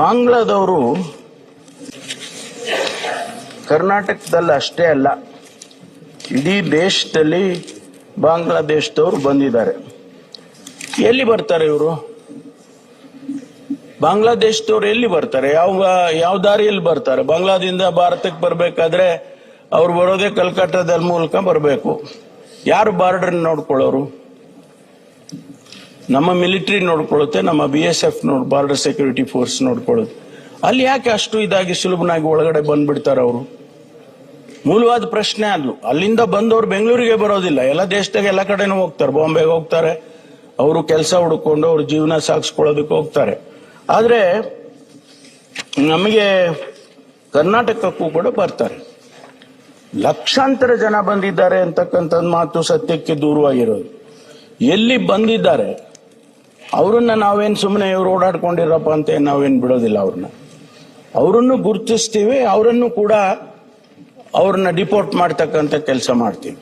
ಬಾಂಗ್ಲಾದವರು ಕರ್ನಾಟಕದಲ್ಲಿ ಅಷ್ಟೇ ಅಲ್ಲ, ಇಡೀ ದೇಶದಲ್ಲಿ ಬಾಂಗ್ಲಾದೇಶದವರು ಬಂದಿದ್ದಾರೆ. ಎಲ್ಲಿ ಬರ್ತಾರೆ ಇವರು? ಬಾಂಗ್ಲಾದೇಶದವ್ರು ಎಲ್ಲಿ ಬರ್ತಾರೆ? ಯಾವ ದಾರಿಯಲ್ಲಿ ಬರ್ತಾರೆ? ಬಾಂಗ್ಲಾದಿಂದ ಭಾರತಕ್ಕೆ ಬರಬೇಕಾದ್ರೆ ಅವ್ರು ಬರೋದೇ ಕಲ್ಕಟ್ಟಾದ ಮೂಲಕ ಬರಬೇಕು. ಯಾರು ಬಾರ್ಡರ್ ನೋಡ್ಕೊಳ್ಳೋರು? ನಮ್ಮ ಮಿಲಿಟರಿ ನೋಡ್ಕೊಳ್ಳುತ್ತೆ, ನಮ್ಮ BSF ಬಾರ್ಡರ್ ಸೆಕ್ಯೂರಿಟಿ ಫೋರ್ಸ್ ನೋಡ್ಕೊಳ್ಳುತ್ತೆ. ಅಲ್ಲಿ ಯಾಕೆ ಅಷ್ಟು ಇದಾಗಿ ಸುಲಭನಾಗಿ ಒಳಗಡೆ ಬಂದ್ಬಿಡ್ತಾರೆ ಅವರು? ಮೂಲವಾದ ಪ್ರಶ್ನೆ ಅಲ್ಲೂ. ಅಲ್ಲಿಂದ ಬಂದವರು ಬೆಂಗಳೂರಿಗೆ ಬರೋದಿಲ್ಲ, ಎಲ್ಲ ದೇಶದಾಗ ಎಲ್ಲ ಕಡೆನೂ ಹೋಗ್ತಾರೆ. ಬಾಂಬೆಗೆ ಹೋಗ್ತಾರೆ, ಅವರು ಕೆಲಸ ಹುಡ್ಕೊಂಡು ಅವ್ರ ಜೀವನ ಸಾಗಿಸ್ಕೊಳ್ಳೋದಕ್ಕೆ ಹೋಗ್ತಾರೆ. ಆದ್ರೆ ನಮಗೆ ಕರ್ನಾಟಕಕ್ಕೂ ಕೂಡ ಬರ್ತಾರೆ. ಲಕ್ಷಾಂತರ ಜನ ಬಂದಿದ್ದಾರೆ ಅಂತಕ್ಕಂಥ ಮಾತು ಸತ್ಯಕ್ಕೆ ದೂರವಾಗಿರೋದು. ಎಲ್ಲಿ ಬಂದಿದ್ದಾರೆ ಅವರನ್ನ ನಾವೇನ್ ಸುಮ್ಮನೆ ಇವ್ರು ಓಡಾಡ್ಕೊಂಡಿರಪ್ಪ ಅಂತ ನಾವೇನ್ ಬಿಡೋದಿಲ್ಲ. ಅವರನ್ನು ಗುರುತಿಸ್ತೀವಿ, ಅವರನ್ನು ಕೂಡ ಅವ್ರನ್ನ ಡಿಪೋರ್ಟ್ ಮಾಡ್ತಕ್ಕಂಥ ಕೆಲಸ ಮಾಡ್ತೀವಿ.